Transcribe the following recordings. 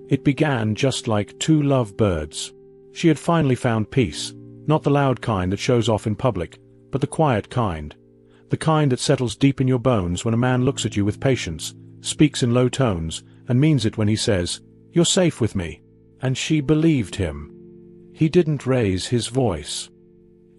It began just like two lovebirds. She had finally found peace, not the loud kind that shows off in public, but the quiet kind. The kind that settles deep in your bones when a man looks at you with patience, speaks in low tones, and means it when he says, "You're safe with me." And she believed him. He didn't raise his voice.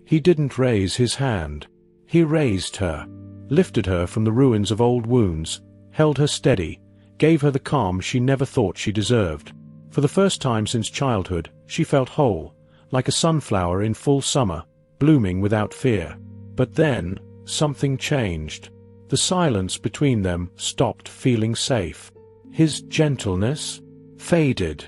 He didn't raise his hand. He raised her, lifted her from the ruins of old wounds, held her steady, gave her the calm she never thought she deserved. For the first time since childhood, she felt whole, like a sunflower in full summer, blooming without fear. But then, something changed. The silence between them stopped feeling safe. His gentleness faded,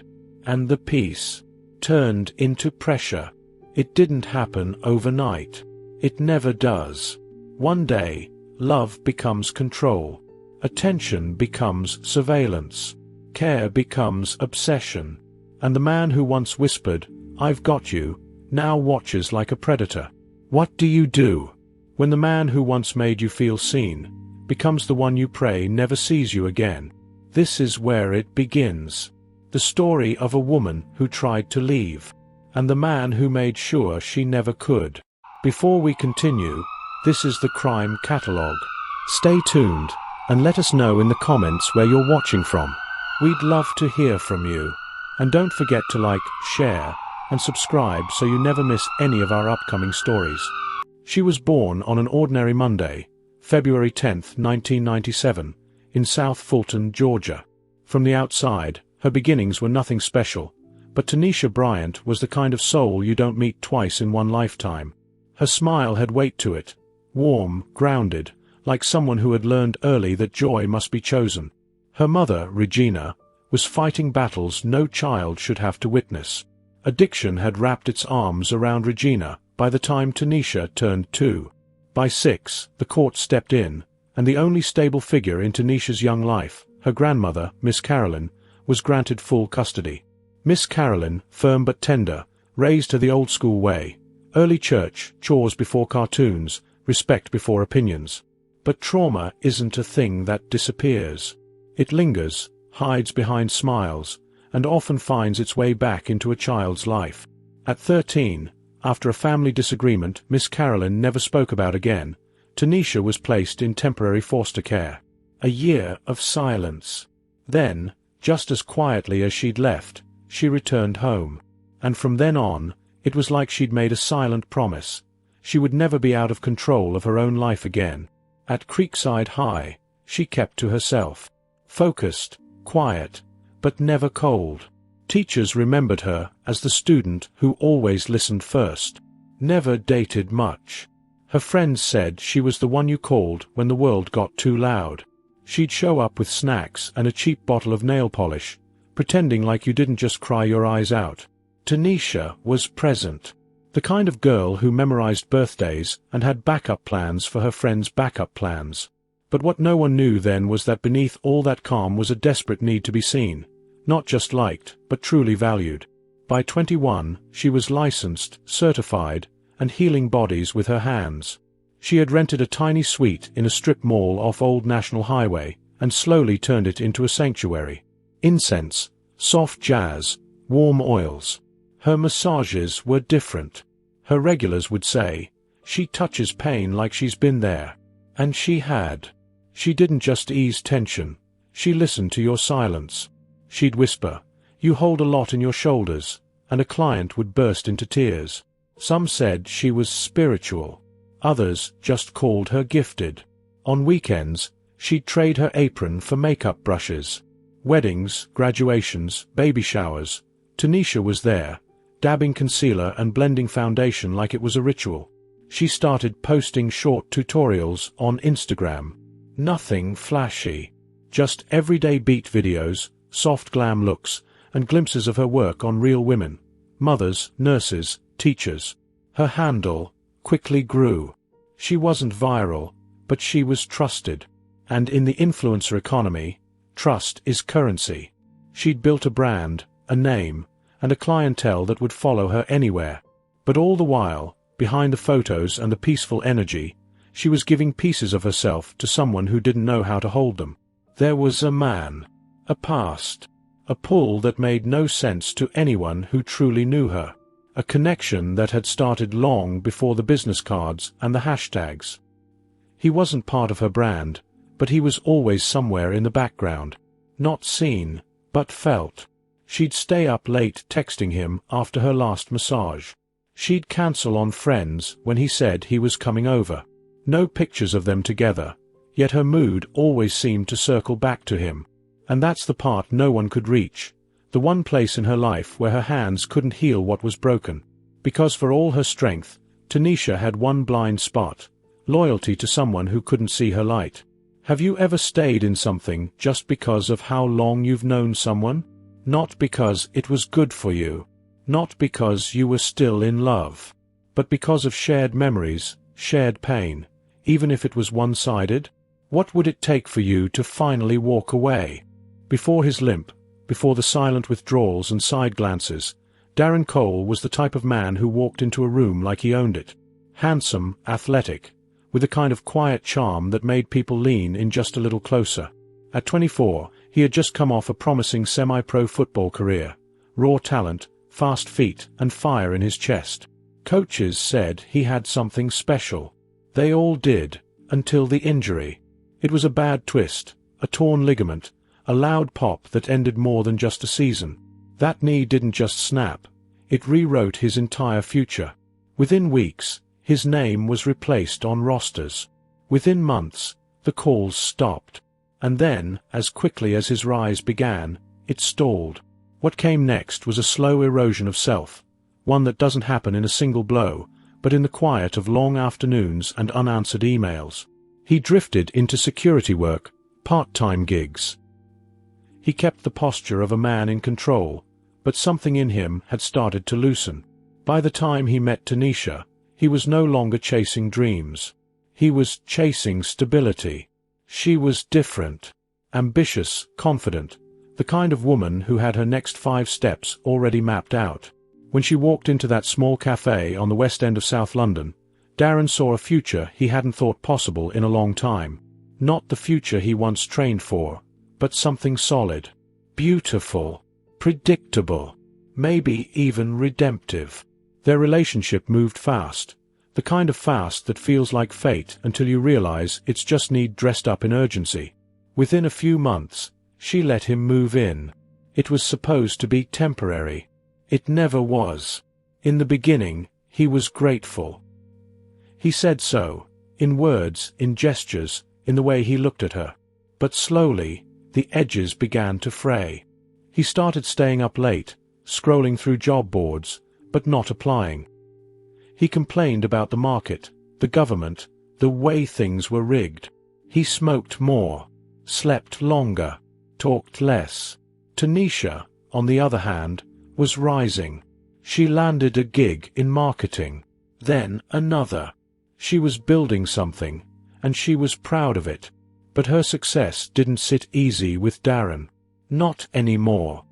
and the peace turned into pressure. It didn't happen overnight. It never does. One day, love becomes control. Attention becomes surveillance. Care becomes obsession. And the man who once whispered, "I've got you," now watches like a predator. What do you do when the man who once made you feel seen becomes the one you pray never sees you again? This is where it begins. The story of a woman who tried to leave, and the man who made sure she never could. Before we continue, this is the crime catalogue. Stay tuned, and let us know in the comments where you're watching from. We'd love to hear from you. And don't forget to like, share, and subscribe so you never miss any of our upcoming stories. She was born on an ordinary Monday, February 10, 1997, in South Fulton, Georgia. From the outside, her beginnings were nothing special, but Tanisha Bryant was the kind of soul you don't meet twice in one lifetime. Her smile had weight to it, warm, grounded, like someone who had learned early that joy must be chosen. Her mother, Regina, was fighting battles no child should have to witness. Addiction had wrapped its arms around Regina by the time Tanisha turned 2. By 6, the court stepped in, and the only stable figure in Tanisha's young life, her grandmother, Miss Carolyn, was granted full custody. Miss Carolyn, firm but tender, raised her the old-school way. Early church, chores before cartoons, respect before opinions. But trauma isn't a thing that disappears. It lingers, hides behind smiles, and often finds its way back into a child's life. At 13, after a family disagreement Miss Carolyn never spoke about again, Tanisha was placed in temporary foster care. A year of silence. Then, just as quietly as she'd left, she returned home. And from then on, it was like she'd made a silent promise. She would never be out of control of her own life again. At Creekside High, she kept to herself. Focused, quiet, but never cold. Teachers remembered her as the student who always listened first. Never dated much. Her friends said she was the one you called when the world got too loud. She'd show up with snacks and a cheap bottle of nail polish, pretending like you didn't just cry your eyes out. Tanisha was present. The kind of girl who memorized birthdays and had backup plans for her friends' backup plans. But what no one knew then was that beneath all that calm was a desperate need to be seen. Not just liked, but truly valued. By 21, she was licensed, certified, and healing bodies with her hands. She had rented a tiny suite in a strip mall off Old National Highway, and slowly turned it into a sanctuary. Incense, soft jazz, warm oils. Her massages were different. Her regulars would say, "She touches pain like she's been there." And she had. She didn't just ease tension. She listened to your silence. She'd whisper, "You hold a lot in your shoulders," and a client would burst into tears. Some said she was spiritual. Others just called her gifted. On weekends, she'd trade her apron for makeup brushes. Weddings, graduations, baby showers. Tanisha was there, dabbing concealer and blending foundation like it was a ritual. She started posting short tutorials on Instagram. Nothing flashy. Just everyday beat videos, soft glam looks, and glimpses of her work on real women. Mothers, nurses, teachers. Her handle quickly grew. She wasn't viral, but she was trusted. And in the influencer economy, trust is currency. She'd built a brand, a name, and a clientele that would follow her anywhere. But all the while, behind the photos and the peaceful energy, she was giving pieces of herself to someone who didn't know how to hold them. There was a man. A past. A pull that made no sense to anyone who truly knew her. A connection that had started long before the business cards and the hashtags. He wasn't part of her brand, but he was always somewhere in the background. Not seen, but felt. She'd stay up late texting him after her last massage. She'd cancel on friends when he said he was coming over. No pictures of them together, yet her mood always seemed to circle back to him. And that's the part no one could reach. The one place in her life where her hands couldn't heal what was broken. Because for all her strength, Tanisha had one blind spot. Loyalty to someone who couldn't see her light. Have you ever stayed in something just because of how long you've known someone? Not because it was good for you. Not because you were still in love. But because of shared memories, shared pain. Even if it was one-sided? What would it take for you to finally walk away? Before his limp, before the silent withdrawals and side glances, Darren Cole was the type of man who walked into a room like he owned it. Handsome, athletic, with a kind of quiet charm that made people lean in just a little closer. At 24, he had just come off a promising semi-pro football career. Raw talent, fast feet, and fire in his chest. Coaches said he had something special. They all did, until the injury. It was a bad twist, a torn ligament, a loud pop that ended more than just a season. That knee didn't just snap. It rewrote his entire future. Within weeks, his name was replaced on rosters. Within months, the calls stopped. And then, as quickly as his rise began, it stalled. What came next was a slow erosion of self, one that doesn't happen in a single blow, but in the quiet of long afternoons and unanswered emails. He drifted into security work, part-time gigs. He kept the posture of a man in control, but something in him had started to loosen. By the time he met Tanisha, he was no longer chasing dreams. He was chasing stability. She was different, ambitious, confident, the kind of woman who had her next 5 steps already mapped out. When she walked into that small cafe on the west end of South London, Darren saw a future he hadn't thought possible in a long time. Not the future he once trained for, but something solid, beautiful, predictable, maybe even redemptive. Their relationship moved fast, the kind of fast that feels like fate until you realize it's just need dressed up in urgency. Within a few months, she let him move in. It was supposed to be temporary. It never was. In the beginning, he was grateful. He said so, in words, in gestures, in the way he looked at her. But slowly, the edges began to fray. He started staying up late, scrolling through job boards, but not applying. He complained about the market, the government, the way things were rigged. He smoked more, slept longer, talked less. Tanisha, on the other hand, was rising. She landed a gig in marketing, then another. She was building something, and she was proud of it. But her success didn't sit easy with Darren. Not anymore.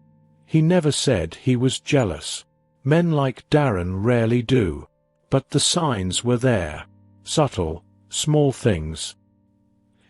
He never said he was jealous. Men like Darren rarely do. But the signs were there. Subtle, small things.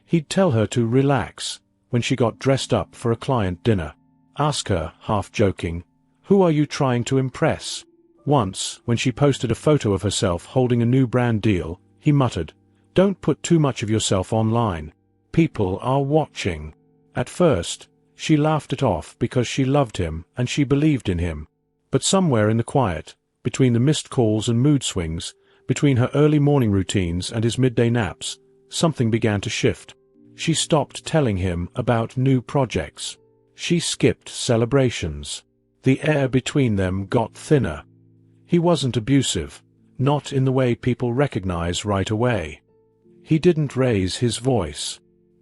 He'd tell her to relax when she got dressed up for a client dinner. Ask her, half joking, "Who are you trying to impress?" Once, when she posted a photo of herself holding a new brand deal, he muttered, "Don't put too much of yourself online. People are watching." At first, she laughed it off because she loved him and she believed in him. But somewhere in the quiet, between the missed calls and mood swings, between her early morning routines and his midday naps, something began to shift. She stopped telling him about new projects. She skipped celebrations. The air between them got thinner. He wasn't abusive, not in the way people recognize right away. He didn't raise his voice.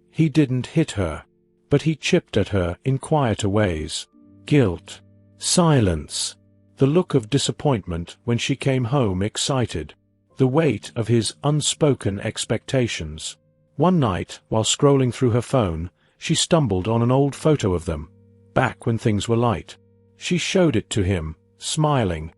He didn't hit her. But he chipped at her in quieter ways. Guilt. Silence. The look of disappointment when she came home excited. The weight of his unspoken expectations. One night, while scrolling through her phone, she stumbled on an old photo of them, back when things were light. She showed it to him, smiling.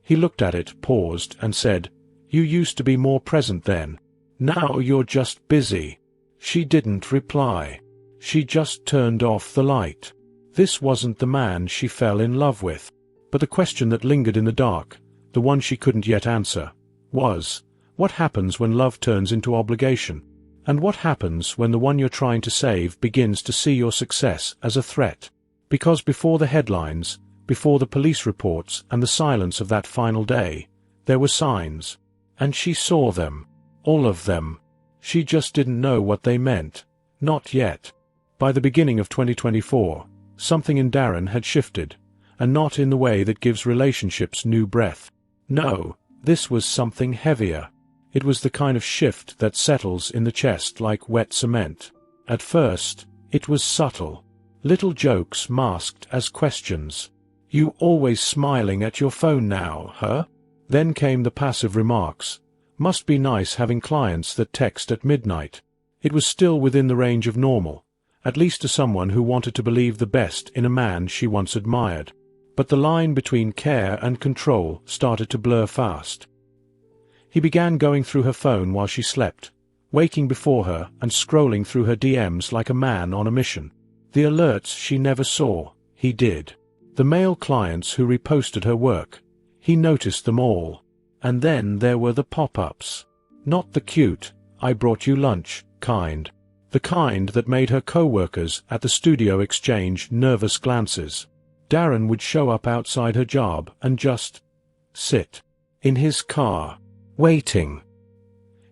He looked at it, paused, and said, "You used to be more present then. Now you're just busy." She didn't reply. She just turned off the light. This wasn't the man she fell in love with. But the question that lingered in the dark, the one she couldn't yet answer, was, what happens when love turns into obligation? And what happens when the one you're trying to save begins to see your success as a threat? Because before the headlines, before the police reports and the silence of that final day, there were signs. And she saw them. All of them. She just didn't know what they meant. Not yet. By the beginning of 2024, something in Darren had shifted, and not in the way that gives relationships new breath. No, this was something heavier. It was the kind of shift that settles in the chest like wet cement. At first, it was subtle. Little jokes masked as questions. "You always smiling at your phone now, huh?" Then came the passive remarks. "Must be nice having clients that text at midnight." It was still within the range of normal, at least to someone who wanted to believe the best in a man she once admired. But the line between care and control started to blur fast. He began going through her phone while she slept, waking before her and scrolling through her DMs like a man on a mission. The alerts she never saw, he did. The male clients who reposted her work, he noticed them all. And then there were the pop-ups. Not the cute, "I brought you lunch" kind. The kind that made her co-workers at the studio exchange nervous glances. Darren would show up outside her job and just sit in his car, waiting.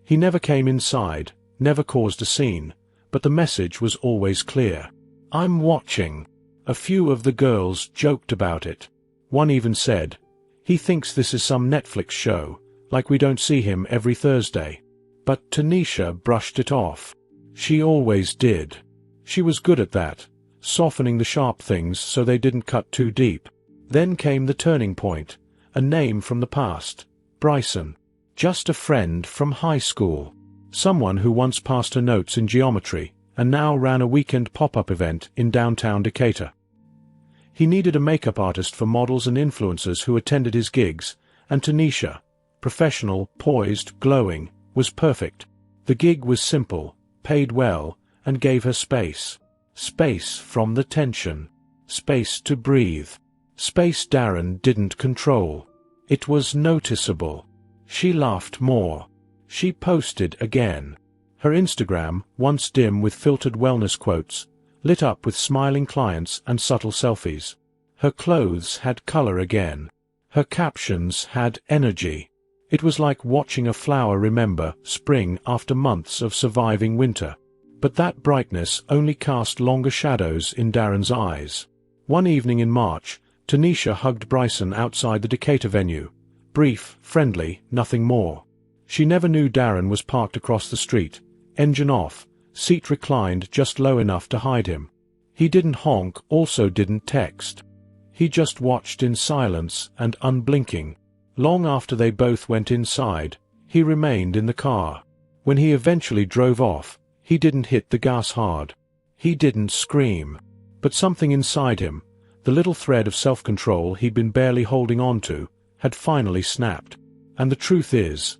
He never came inside, never caused a scene, but the message was always clear. "I'm watching." A few of the girls joked about it. One even said, "He thinks this is some Netflix show, like we don't see him every Thursday." But Tanisha brushed it off. She always did. She was good at that, softening the sharp things so they didn't cut too deep. Then came the turning point, a name from the past, Bryson. Just a friend from high school. Someone who once passed her notes in geometry, and now ran a weekend pop-up event in downtown Decatur. He needed a makeup artist for models and influencers who attended his gigs, and Tanisha, professional, poised, glowing, was perfect. The gig was simple, paid well, and gave her space. Space from the tension. Space to breathe. Space Darren didn't control. It was noticeable. She laughed more. She posted again. Her Instagram, once dim with filtered wellness quotes, lit up with smiling clients and subtle selfies. Her clothes had color again. Her captions had energy. It was like watching a flower remember spring after months of surviving winter. But that brightness only cast longer shadows in Darren's eyes. One evening in March, Tanisha hugged Bryson outside the Decatur venue. Brief, friendly, nothing more. She never knew Darren was parked across the street, engine off, seat reclined just low enough to hide him. He didn't honk, also didn't text. He just watched in silence and unblinking. Long after they both went inside, he remained in the car. When he eventually drove off, he didn't hit the gas hard. He didn't scream. But something inside him, the little thread of self-control he'd been barely holding on to, had finally snapped. And the truth is,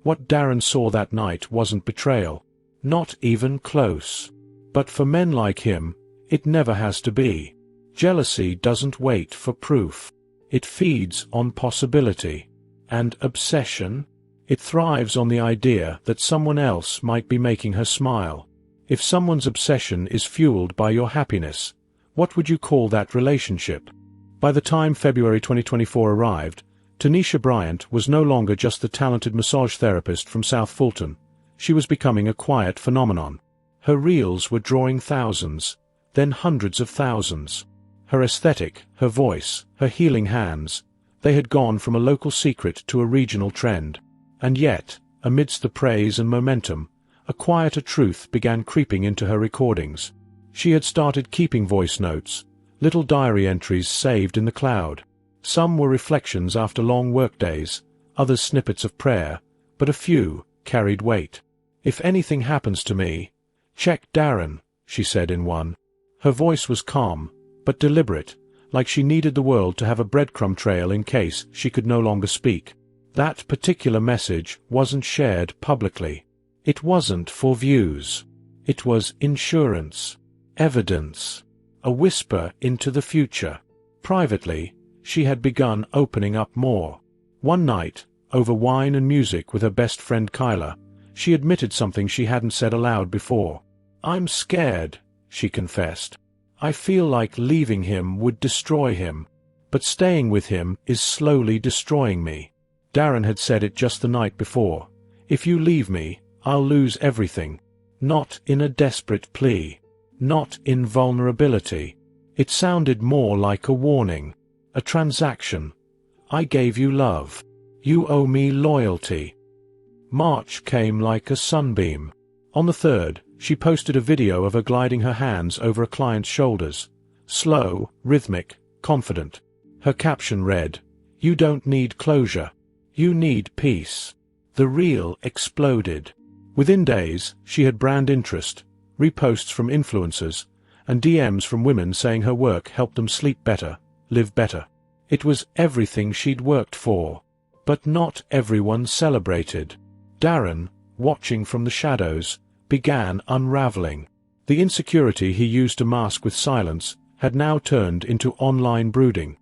what Darren saw that night wasn't betrayal. Not even close. But for men like him, it never has to be. Jealousy doesn't wait for proof. It feeds on possibility. And obsession? It thrives on the idea that someone else might be making her smile. If someone's obsession is fueled by your happiness, what would you call that relationship? By the time February 2024 arrived, Tanisha Bryant was no longer just the talented massage therapist from South Fulton. She was becoming a quiet phenomenon. Her reels were drawing thousands, then hundreds of thousands. Her aesthetic, her voice, her healing hands, they had gone from a local secret to a regional trend. And yet, amidst the praise and momentum, a quieter truth began creeping into her recordings. She had started keeping voice notes, little diary entries saved in the cloud. Some were reflections after long workdays, others snippets of prayer, but a few carried weight. "If anything happens to me, check Darren," she said in one. Her voice was calm, but deliberate, like she needed the world to have a breadcrumb trail in case she could no longer speak. That particular message wasn't shared publicly. It wasn't for views. It was insurance. Evidence. a whisper into the future. Privately, she had begun opening up more. One night, over wine and music with her best friend Kyla, she admitted something she hadn't said aloud before. "I'm scared," she confessed. "I feel like leaving him would destroy him. But staying with him is slowly destroying me." Darren had said it just the night before. "If you leave me, I'll lose everything." Not in a desperate plea. Not in vulnerability. It sounded more like a warning. A transaction. "I gave you love. You owe me loyalty." March came like a sunbeam. On the 3rd, she posted a video of her gliding her hands over a client's shoulders. Slow, rhythmic, confident. Her caption read, "You don't need closure. You need peace." The reel exploded. Within days, she had brand interest, reposts from influencers, and DMs from women saying her work helped them sleep better, live better. It was everything she'd worked for. But not everyone celebrated. Darren, watching from the shadows, began unraveling. The insecurity he used to mask with silence had now turned into online brooding.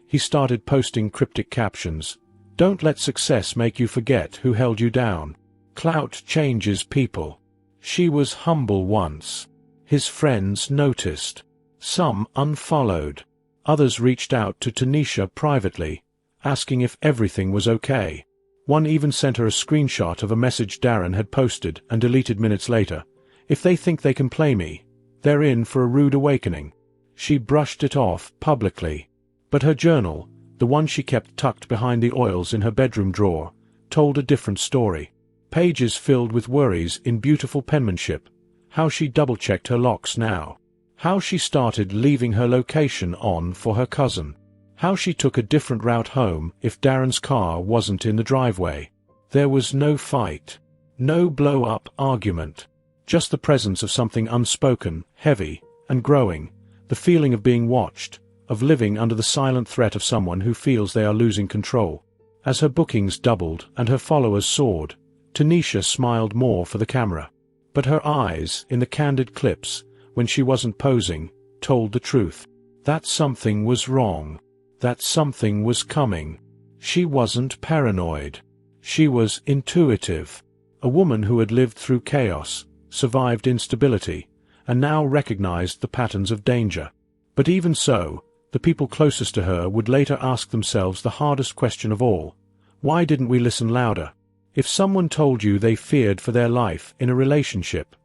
He started posting cryptic captions. "Don't let success make you forget who held you down. Clout changes people." She was humble once. His friends noticed. Some unfollowed. Others reached out to Tanisha privately, asking if everything was okay. One even sent her a screenshot of a message Darren had posted and deleted minutes later. "If they think they can play me, they're in for a rude awakening." She brushed it off publicly. But her journal, the one she kept tucked behind the oils in her bedroom drawer, told a different story. Pages filled with worries in beautiful penmanship. How she double-checked her locks now. How she started leaving her location on for her cousin. How she took a different route home if Darren's car wasn't in the driveway. There was no fight. No blow-up argument. Just the presence of something unspoken, heavy, and growing. The feeling of being watched, of living under the silent threat of someone who feels they are losing control. As her bookings doubled and her followers soared, Tanisha smiled more for the camera. But her eyes, in the candid clips, when she wasn't posing, told the truth. That something was wrong. That something was coming. She wasn't paranoid. She was intuitive. A woman who had lived through chaos, survived instability, and now recognized the patterns of danger. But even so, the people closest to her would later ask themselves the hardest question of all. Why didn't we listen louder? If someone told you they feared for their life in a relationship,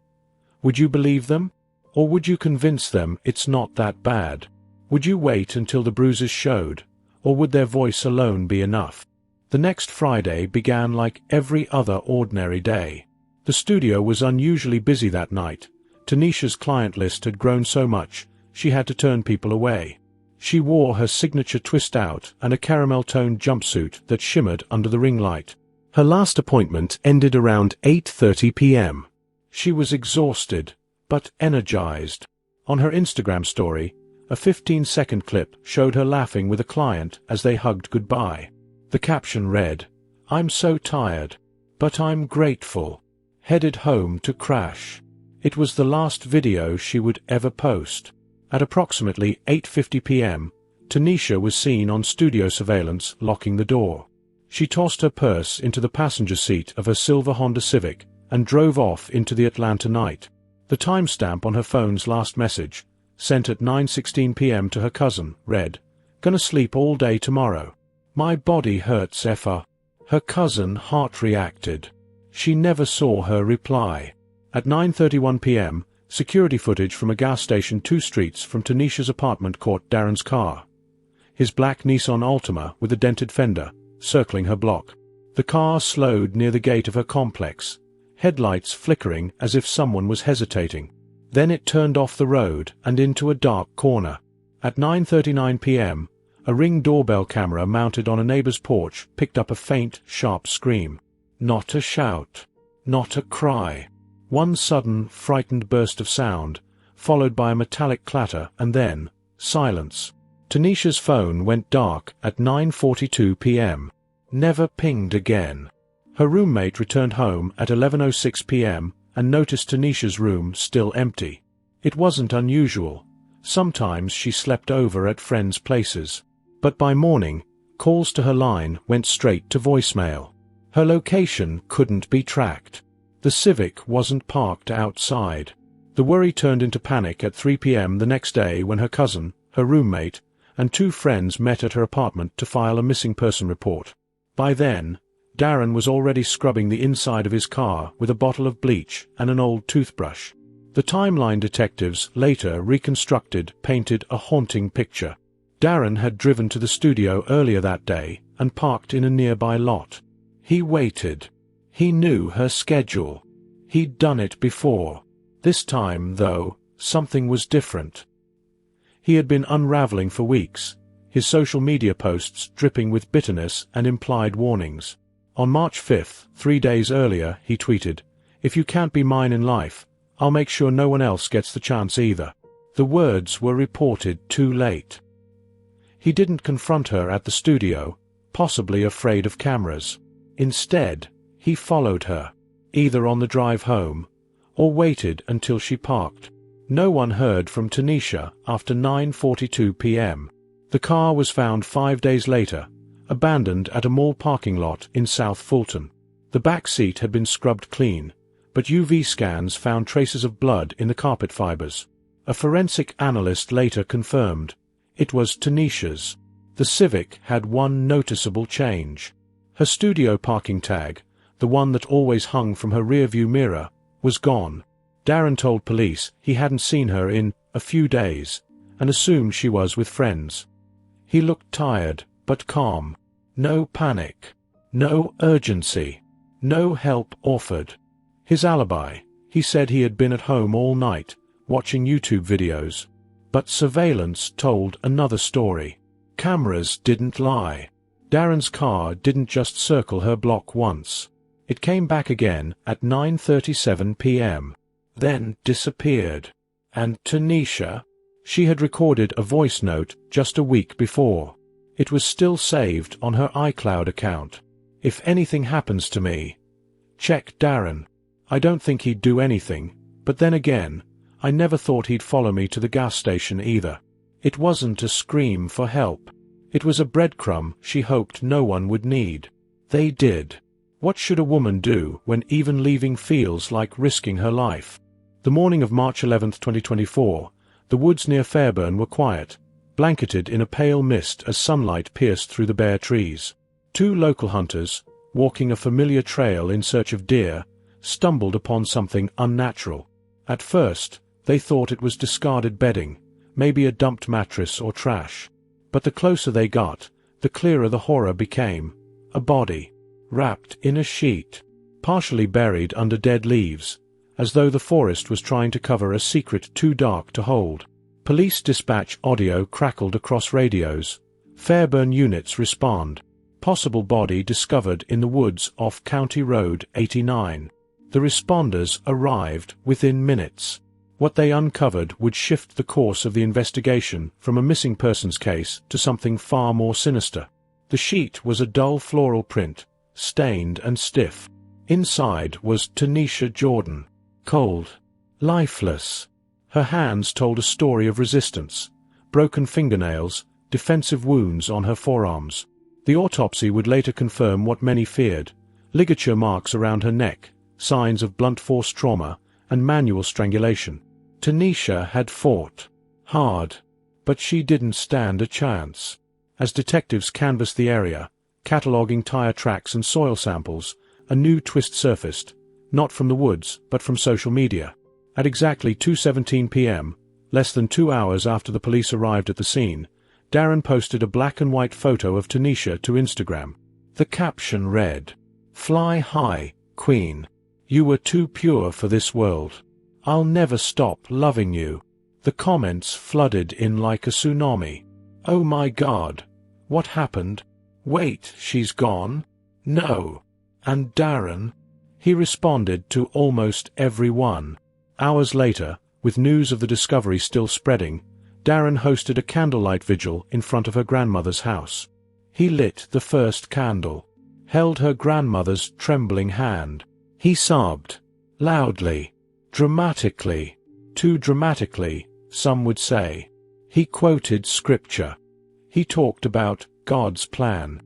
would you believe them? Or would you convince them it's not that bad? Would you wait until the bruises showed, or would their voice alone be enough? The next Friday began like every other ordinary day. The studio was unusually busy that night. Tanisha's client list had grown so much, she had to turn people away. She wore her signature twist-out and a caramel-toned jumpsuit that shimmered under the ring light. Her last appointment ended around 8:30 p.m. She was exhausted, but energized. On her Instagram story, a 15-second clip showed her laughing with a client as they hugged goodbye. The caption read, "I'm so tired, but I'm grateful." Headed home to crash. It was the last video she would ever post. At approximately 8:50 p.m., Tanisha was seen on studio surveillance locking the door. She tossed her purse into the passenger seat of her silver Honda Civic and drove off into the Atlanta night. The timestamp on her phone's last message, sent at 9:16 p.m. to her cousin, read, "Gonna sleep all day tomorrow. My body hurts effa." Her cousin heart-reacted. She never saw her reply. At 9:31 p.m., security footage from a gas station 2 streets from Tanisha's apartment caught Darren's car. His black Nissan Altima with a dented fender, circling her block. The car slowed near the gate of her complex, headlights flickering as if someone was hesitating. Then it turned off the road and into a dark corner. At 9:39 p.m., a Ring doorbell camera mounted on a neighbor's porch picked up a faint, sharp scream. Not a shout. Not a cry. One sudden, frightened burst of sound, followed by a metallic clatter and then, silence. Tanisha's phone went dark at 9:42 p.m. Never pinged again. Her roommate returned home at 11:06 p.m. and noticed Tanisha's room still empty. It wasn't unusual. Sometimes she slept over at friends' places. But by morning, calls to her line went straight to voicemail. Her location couldn't be tracked. The Civic wasn't parked outside. The worry turned into panic at 3 p.m. the next day when her cousin, her roommate, and 2 friends met at her apartment to file a missing person report. By then, Darren was already scrubbing the inside of his car with a bottle of bleach and an old toothbrush. The timeline detectives later painted a haunting picture. Darren had driven to the studio earlier that day and parked in a nearby lot. He waited. He knew her schedule. He'd done it before. This time, though, something was different. He had been unraveling for weeks, his social media posts dripping with bitterness and implied warnings. On March 5, 3 days earlier, he tweeted, "If you can't be mine in life, I'll make sure no one else gets the chance either." The words were reported too late. He didn't confront her at the studio, possibly afraid of cameras. Instead, he followed her, either on the drive home, or waited until she parked. No one heard from Tanisha after 9:42 p.m. The car was found 5 days later, abandoned at a mall parking lot in South Fulton. The back seat had been scrubbed clean, but UV scans found traces of blood in the carpet fibers. A forensic analyst later confirmed it was Tanisha's. The Civic had one noticeable change. Her studio parking tag, the one that always hung from her rearview mirror, was gone. Darren told police he hadn't seen her in a few days, and assumed she was with friends. He looked tired, but calm. No panic. No urgency. No help offered. His alibi, he said he had been at home all night, watching YouTube videos. But surveillance told another story. Cameras didn't lie. Darren's car didn't just circle her block once. It came back again at 9:37 p.m. Then disappeared. And Tanisha? She had recorded a voice note just a week before. It was still saved on her iCloud account. "If anything happens to me, check Darren. I don't think he'd do anything, but then again, I never thought he'd follow me to the gas station either." It wasn't a scream for help. It was a breadcrumb she hoped no one would need. They did. What should a woman do when even leaving feels like risking her life? The morning of March 11, 2024, the woods near Fairburn were quiet, blanketed in a pale mist as sunlight pierced through the bare trees. 2 local hunters, walking a familiar trail in search of deer, stumbled upon something unnatural. At first, they thought it was discarded bedding, maybe a dumped mattress or trash. But the closer they got, the clearer the horror became. A body, wrapped in a sheet, partially buried under dead leaves, as though the forest was trying to cover a secret too dark to hold. Police dispatch audio crackled across radios. Fairburn units respond. Possible body discovered in the woods off County Road 89. The responders arrived within minutes. What they uncovered would shift the course of the investigation from a missing persons case to something far more sinister. The sheet was a dull floral print, stained and stiff. Inside was Tanisha Jordan, cold, lifeless. Her hands told a story of resistance, broken fingernails, defensive wounds on her forearms. The autopsy would later confirm what many feared: ligature marks around her neck, signs of blunt force trauma, and manual strangulation. Tanisha had fought hard, but she didn't stand a chance. As detectives canvassed the area, cataloging tire tracks and soil samples, a new twist surfaced, not from the woods, but from social media. At exactly 2:17 p.m., less than 2 hours after the police arrived at the scene, Darren posted a black and white photo of Tanisha to Instagram. The caption read, "Fly high, Queen. You were too pure for this world. I'll never stop loving you." The comments flooded in like a tsunami. "Oh my God. What happened? Wait, she's gone? No. And Darren?" He responded to almost every one. Hours later, with news of the discovery still spreading, Darren hosted a candlelight vigil in front of her grandmother's house. He lit the first candle, held her grandmother's trembling hand. He sobbed, loudly, dramatically, too dramatically, some would say. He quoted scripture. He talked about God's plan.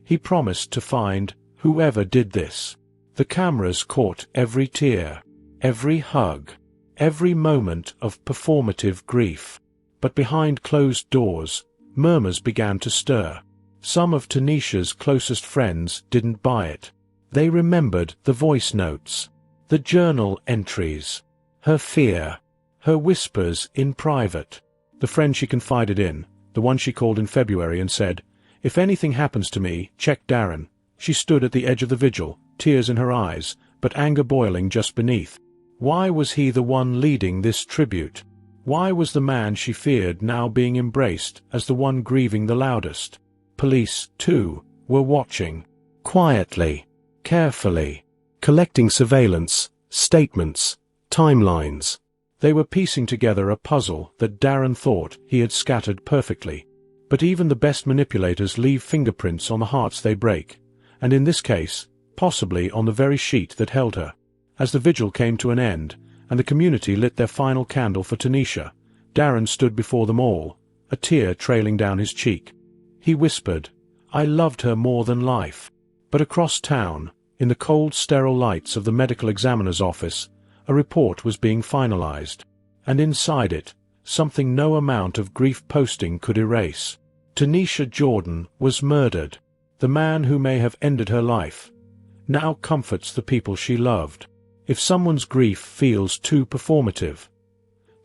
He promised to find whoever did this. The cameras caught every tear, every hug, every moment of performative grief. But behind closed doors, murmurs began to stir. Some of Tanisha's closest friends didn't buy it. They remembered the voice notes, the journal entries, her fear, her whispers in private. The friend she confided in, the one she called in February and said, "If anything happens to me, check Darren." She stood at the edge of the vigil, tears in her eyes, but anger boiling just beneath. Why was he the one leading this tribute? Why was the man she feared now being embraced as the one grieving the loudest? Police, too, were watching. Quietly, carefully, collecting surveillance, statements, timelines. They were piecing together a puzzle that Darren thought he had scattered perfectly. But even the best manipulators leave fingerprints on the hearts they break, and in this case, possibly on the very sheet that held her. As the vigil came to an end, and the community lit their final candle for Tanisha, Darren stood before them all, a tear trailing down his cheek. He whispered, "I loved her more than life." But across town, in the cold sterile lights of the medical examiner's office, a report was being finalized. And inside it, something no amount of grief posting could erase. Tanisha Jordan was murdered. The man who may have ended her life now comforts the people she loved. If someone's grief feels too performative,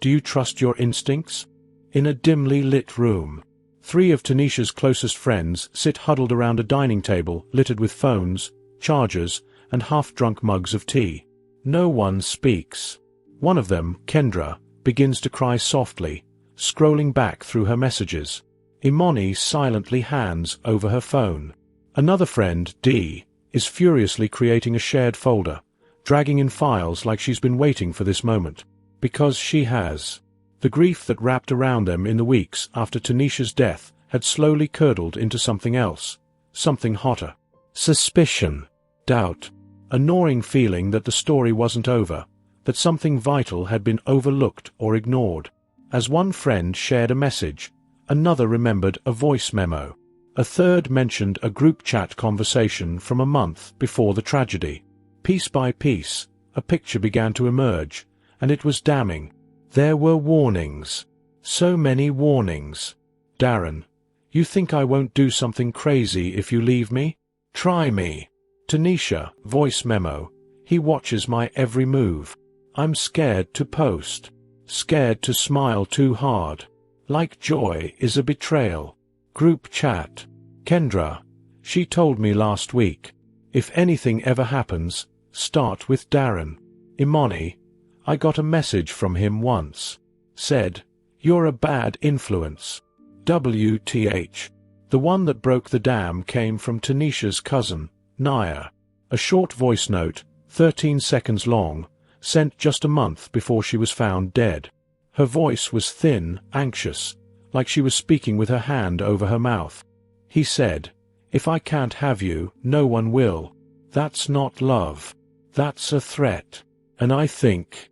do you trust your instincts? In a dimly lit room, 3 of Tanisha's closest friends sit huddled around a dining table littered with phones, chargers, and half-drunk mugs of tea. No one speaks. One of them, Kendra, begins to cry softly, scrolling back through her messages. Imani silently hands over her phone. Another friend, Dee, is furiously creating a shared folder, dragging in files like she's been waiting for this moment. Because she has. The grief that wrapped around them in the weeks after Tanisha's death had slowly curdled into something else, something hotter. Suspicion, doubt, a gnawing feeling that the story wasn't over, that something vital had been overlooked or ignored. As one friend shared a message, another remembered a voice memo. A third mentioned a group chat conversation from a month before the tragedy. Piece by piece, a picture began to emerge, and it was damning. There were warnings. So many warnings. "Darren, you think I won't do something crazy if you leave me? Try me." Tanisha, voice memo. "He watches my every move. I'm scared to post. Scared to smile too hard. Like joy is a betrayal." Group chat. "Kendra, she told me last week, if anything ever happens, start with Darren." Imani, "I got a message from him once. Said, you're a bad influence." WTH. The one that broke the dam came from Tanisha's cousin, Naya. A short voice note, 13 seconds long, sent just a month before she was found dead. Her voice was thin, anxious, like she was speaking with her hand over her mouth. He said, "If I can't have you, no one will. That's not love. That's a threat." And I think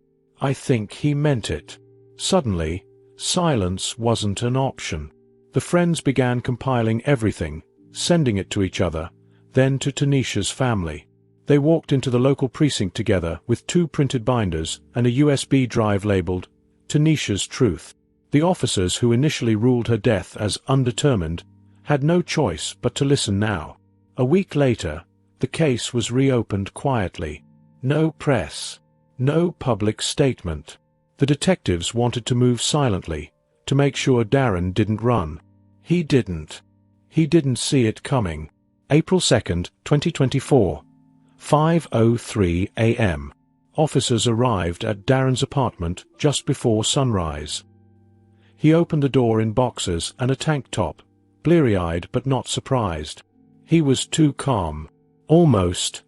he meant it. Suddenly, silence wasn't an option. The friends began compiling everything, sending it to each other, then to Tanisha's family. They walked into the local precinct together with 2 printed binders and a USB drive labeled, "Tanisha's Truth." The officers who initially ruled her death as undetermined had no choice but to listen now. A week later, the case was reopened quietly. No press. No public statement. The detectives wanted to move silently, to make sure Darren didn't run. He didn't. He didn't see it coming. April 2nd, 2024. 5:03 a.m. Officers arrived at Darren's apartment just before sunrise. He opened the door in boxers and a tank top, bleary-eyed but not surprised. He was too calm. Almost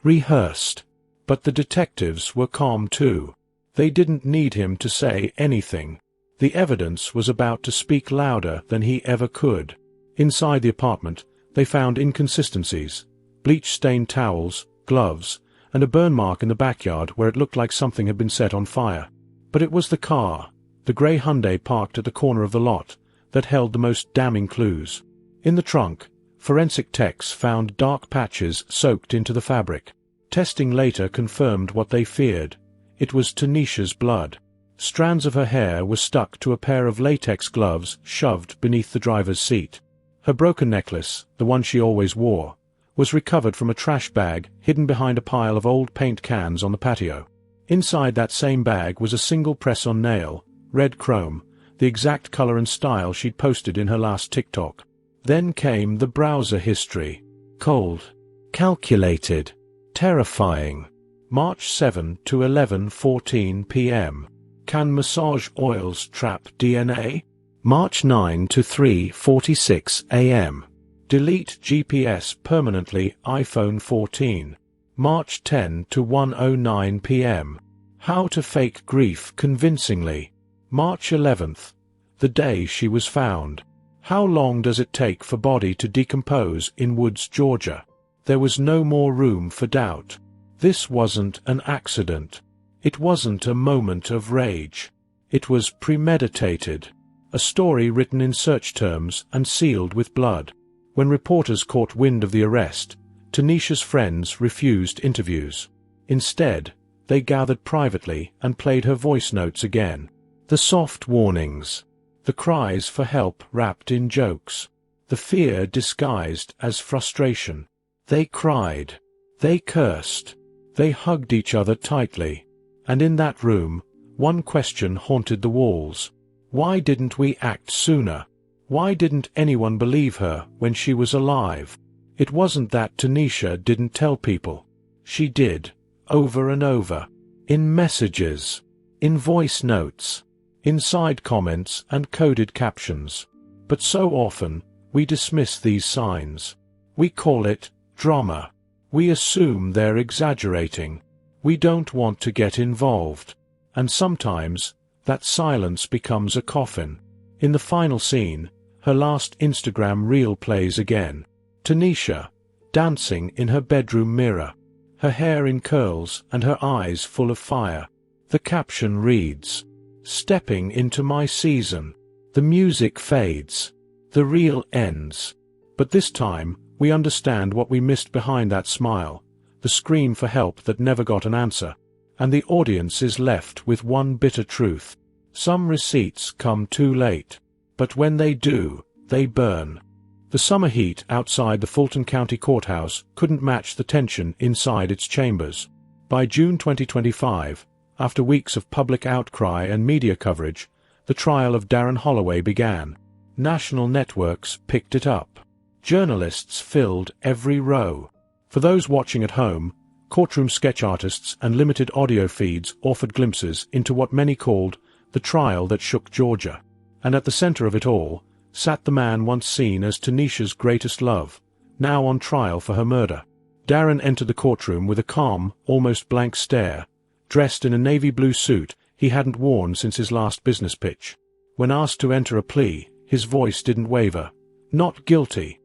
rehearsed. But the detectives were calm too. They didn't need him to say anything. The evidence was about to speak louder than he ever could. Inside the apartment, they found inconsistencies, bleach-stained towels, gloves, and a burn mark in the backyard where it looked like something had been set on fire. But it was the car, the grey Hyundai parked at the corner of the lot, that held the most damning clues. In the trunk, forensic techs found dark patches soaked into the fabric. Testing later confirmed what they feared. It was Tanisha's blood. Strands of her hair were stuck to a pair of latex gloves shoved beneath the driver's seat. Her broken necklace, the one she always wore, was recovered from a trash bag hidden behind a pile of old paint cans on the patio. Inside that same bag was a single press-on nail, red chrome, the exact color and style she'd posted in her last TikTok. Then came the browser history. Cold, calculated, terrifying. March 7 to 11:14 p.m. Can massage oils trap DNA? March 9 to 3:46 a.m. Delete GPS permanently iPhone 14. March 10 to 1:09 p.m. How to fake grief convincingly. March 11th, the day she was found. How long does it take for body to decompose in Woods, Georgia? There was no more room for doubt. This wasn't an accident. It wasn't a moment of rage. It was premeditated. A story written in search terms and sealed with blood. When reporters caught wind of the arrest, Tanisha's friends refused interviews. Instead, they gathered privately and played her voice notes again. The soft warnings. The cries for help wrapped in jokes. The fear disguised as frustration. They cried. They cursed. They hugged each other tightly. And in that room, one question haunted the walls. Why didn't we act sooner? Why didn't anyone believe her when she was alive? It wasn't that Tanisha didn't tell people. She did, over and over. In messages. In voice notes. In side comments and coded captions. But so often, we dismiss these signs. We call it drama. We assume they're exaggerating. We don't want to get involved. And sometimes, that silence becomes a coffin. In the final scene, her last Instagram reel plays again. Tanisha, dancing in her bedroom mirror. Her hair in curls and her eyes full of fire. The caption reads, "Stepping into my season." The music fades. The reel ends. But this time, we understand what we missed behind that smile. The scream for help that never got an answer. And the audience is left with one bitter truth. Some receipts come too late. But when they do, they burn. The summer heat outside the Fulton County Courthouse couldn't match the tension inside its chambers. By June 2025, after weeks of public outcry and media coverage, the trial of Darren Holloway began. National networks picked it up. Journalists filled every row. For those watching at home, courtroom sketch artists and limited audio feeds offered glimpses into what many called the trial that shook Georgia. And at the center of it all sat the man once seen as Tanisha's greatest love, now on trial for her murder. Darren entered the courtroom with a calm, almost blank stare, dressed in a navy blue suit he hadn't worn since his last business pitch. When asked to enter a plea, his voice didn't waver. Not guilty.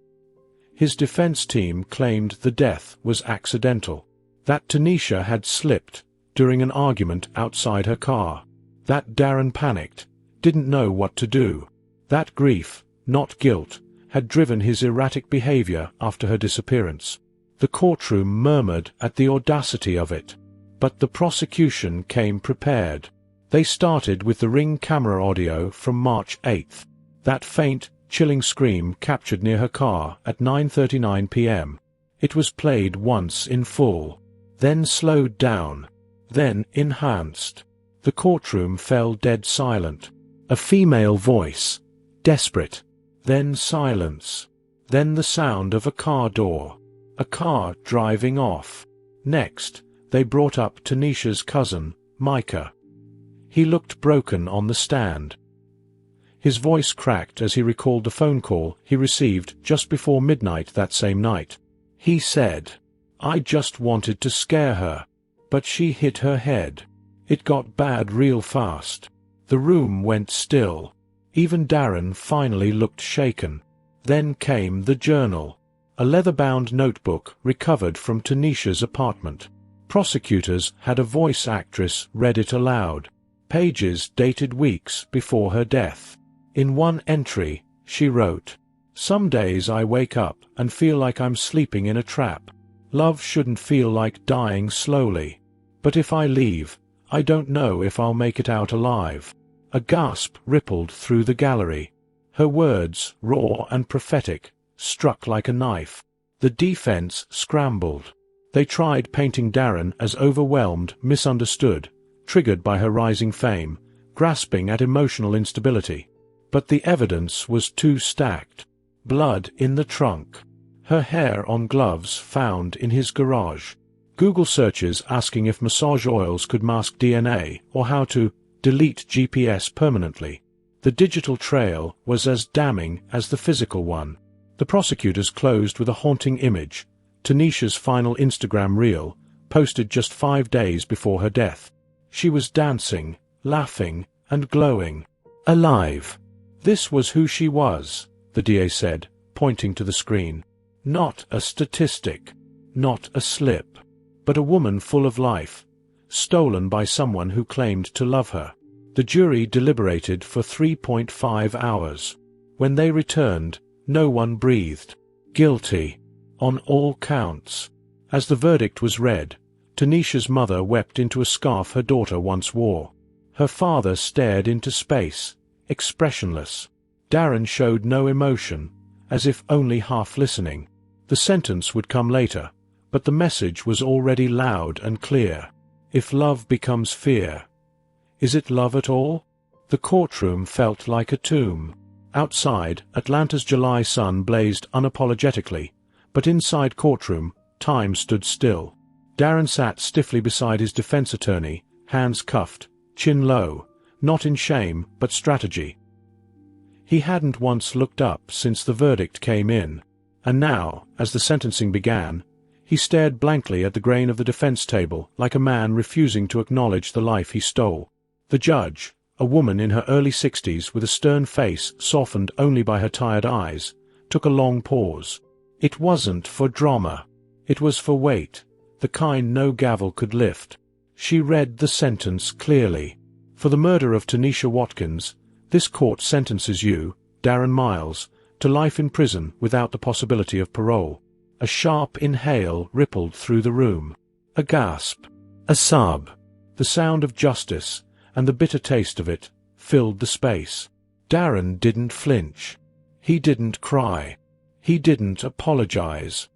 His defense team claimed the death was accidental. That Tanisha had slipped during an argument outside her car. That Darren panicked, didn't know what to do. That grief, not guilt, had driven his erratic behavior after her disappearance. The courtroom murmured at the audacity of it. But the prosecution came prepared. They started with the Ring camera audio from March 8th. That faint, chilling scream captured near her car at 9:39 p.m. It was played once in full, then slowed down, then enhanced. The courtroom fell dead silent. A female voice, desperate. Then silence. Then the sound of a car door. A car driving off. Next, they brought up Tanisha's cousin, Micah. He looked broken on the stand. His voice cracked as he recalled the phone call he received just before midnight that same night. He said, "I just wanted to scare her, but she hit her head." It got bad real fast. The room went still. Even Darren finally looked shaken. Then came the journal. A leather-bound notebook recovered from Tanisha's apartment. Prosecutors had a voice actress read it aloud. pages dated weeks before her death. In one entry, she wrote, "Some days I wake up and feel like I'm sleeping in a trap. Love shouldn't feel like dying slowly. But if I leave, I don't know if I'll make it out alive." A gasp rippled through the gallery. Her words, raw and prophetic, struck like a knife. The defense scrambled. They tried painting Darren as overwhelmed, misunderstood, triggered by her rising fame, grasping at emotional instability. But the evidence was too stacked. Blood in the trunk. Her hair on gloves found in his garage. Google searches asking if massage oils could mask DNA or how to delete GPS permanently. The digital trail was as damning as the physical one. The prosecutors closed with a haunting image, Tanisha's final Instagram reel, posted just 5 days before her death. She was dancing, laughing, and glowing. Alive. This was who she was, the DA said, pointing to the screen. Not a statistic. Not a slip. But a woman full of life, stolen by someone who claimed to love her. The jury deliberated for 3.5 hours. When they returned, no one breathed. Guilty. On all counts. As the verdict was read, Tanisha's mother wept into a scarf her daughter once wore. Her father stared into space, expressionless. Darren showed no emotion, as if only half listening. The sentence would come later, but the message was already loud and clear. If love becomes fear, is it love at all? The courtroom felt like a tomb. Outside, Atlanta's July sun blazed unapologetically, but inside courtroom, time stood still. Darren sat stiffly beside his defense attorney, hands cuffed, chin low, not in shame but strategy. He hadn't once looked up since the verdict came in, and now, as the sentencing began, he stared blankly at the grain of the defense table like a man refusing to acknowledge the life he stole. The judge, a woman in her early 60s with a stern face softened only by her tired eyes, took a long pause. It wasn't for drama. It was for weight, the kind no gavel could lift. She read the sentence clearly. For the murder of Tanisha Watkins, this court sentences you, Darren Miles, to life in prison without the possibility of parole. A sharp inhale rippled through the room. A gasp. A sob. The sound of justice, and the bitter taste of it, filled the space. Darren didn't flinch. He didn't cry. He didn't apologize.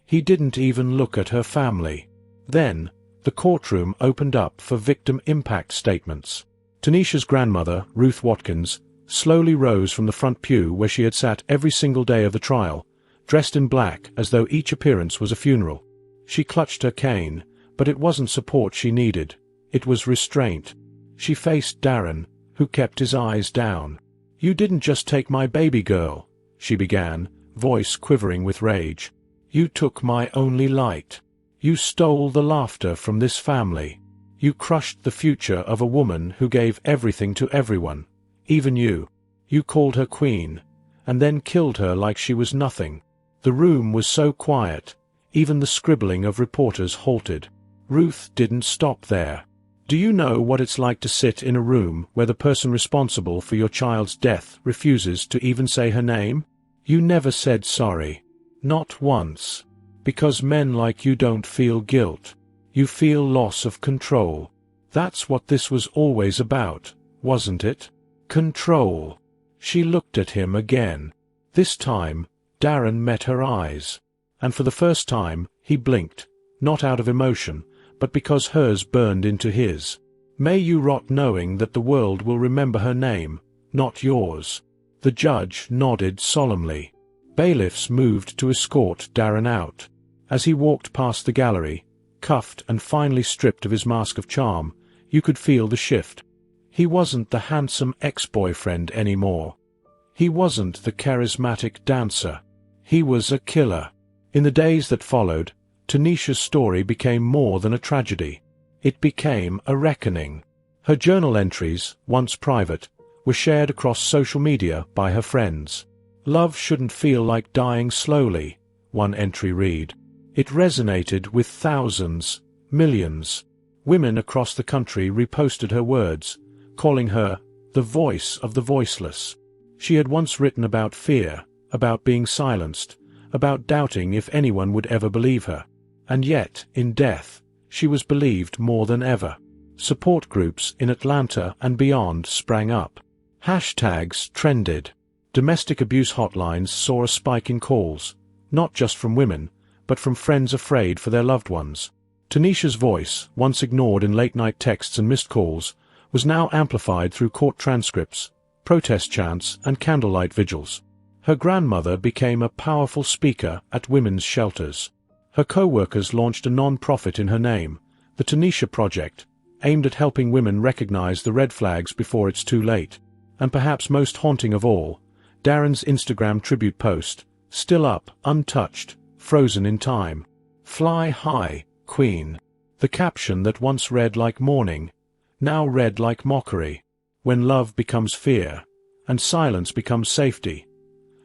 He didn't even look at her family. Then, the courtroom opened up for victim impact statements. Tanisha's grandmother, Ruth Watkins, slowly rose from the front pew where she had sat every single day of the trial, dressed in black as though each appearance was a funeral. She clutched her cane, but it wasn't support she needed. It was restraint. She faced Darren, who kept his eyes down. "You didn't just take my baby girl," she began, voice quivering with rage. "You took my only light. You stole the laughter from this family. You crushed the future of a woman who gave everything to everyone, even you. You called her queen, and then killed her like she was nothing." The room was so quiet, even the scribbling of reporters halted. Ruth didn't stop there. "Do you know what it's like to sit in a room where the person responsible for your child's death refuses to even say her name? You never said sorry. Not once. Because men like you don't feel guilt. You feel loss of control. That's what this was always about, wasn't it? Control." She looked at him again. This time, Darren met her eyes. And for the first time, he blinked, not out of emotion, but because hers burned into his. "May you rot knowing that the world will remember her name, not yours." The judge nodded solemnly. Bailiffs moved to escort Darren out. As he walked past the gallery, cuffed and finally stripped of his mask of charm, you could feel the shift. He wasn't the handsome ex-boyfriend anymore. He wasn't the charismatic dancer. He was a killer. In the days that followed, Tanisha's story became more than a tragedy. It became a reckoning. Her journal entries, once private, were shared across social media by her friends. "Love shouldn't feel like dying slowly," one entry read. It resonated with thousands, millions. Women across the country reposted her words, calling her the voice of the voiceless. She had once written about fear, about being silenced, about doubting if anyone would ever believe her. And yet, in death, she was believed more than ever. Support groups in Atlanta and beyond sprang up. Hashtags trended. Domestic abuse hotlines saw a spike in calls, not just from women, but from friends afraid for their loved ones. Tanisha's voice, once ignored in late-night texts and missed calls, was now amplified through court transcripts, protest chants, and candlelight vigils. Her grandmother became a powerful speaker at women's shelters. Her co-workers launched a non-profit in her name, the Tanisha Project, aimed at helping women recognize the red flags before it's too late. And perhaps most haunting of all, Darren's Instagram tribute post, still up, untouched, frozen in time. "Fly high, Queen." The caption that once read like mourning, now read like mockery. When love becomes fear, and silence becomes safety,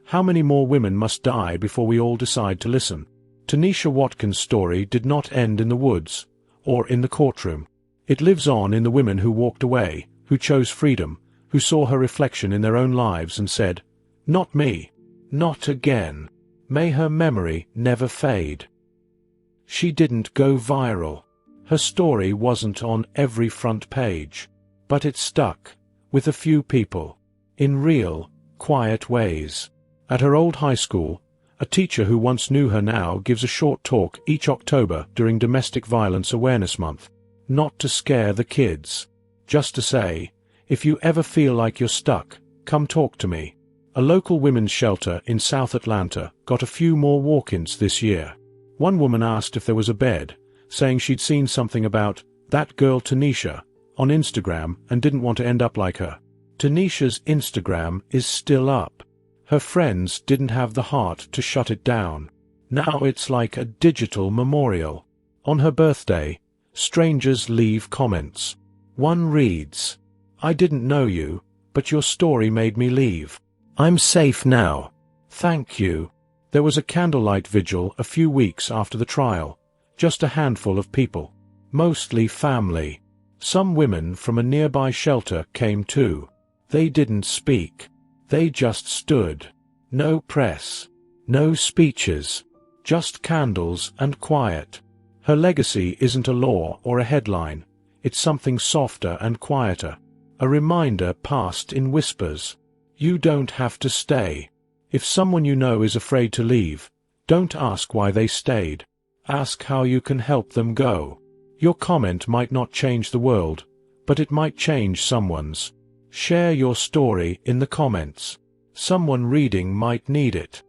how many more women must die before we all decide to listen? Tanisha Watkins' story did not end in the woods, or in the courtroom. It lives on in the women who walked away, who chose freedom, who saw her reflection in their own lives and said, "Not me. Not again." May her memory never fade. She didn't go viral. Her story wasn't on every front page. But it stuck, with a few people, in real, quiet ways. At her old high school, a teacher who once knew her now gives a short talk each October during Domestic Violence Awareness Month. Not to scare the kids. Just to say, if you ever feel like you're stuck, come talk to me. A local women's shelter in South Atlanta got a few more walk-ins this year. One woman asked if there was a bed, saying she'd seen something about "that girl Tanisha" on Instagram and didn't want to end up like her. Tanisha's Instagram is still up. Her friends didn't have the heart to shut it down. Now it's like a digital memorial. On her birthday, strangers leave comments. One reads, "I didn't know you, but your story made me leave. I'm safe now. Thank you." There was a candlelight vigil a few weeks after the trial. Just a handful of people. Mostly family. Some women from a nearby shelter came too. They didn't speak. They just stood. No press. No speeches. Just candles and quiet. Her legacy isn't a law or a headline. It's something softer and quieter. A reminder passed in whispers. You don't have to stay. If someone you know is afraid to leave, don't ask why they stayed. Ask how you can help them go. Your comment might not change the world, but it might change someone's. Share your story in the comments. Someone reading might need it.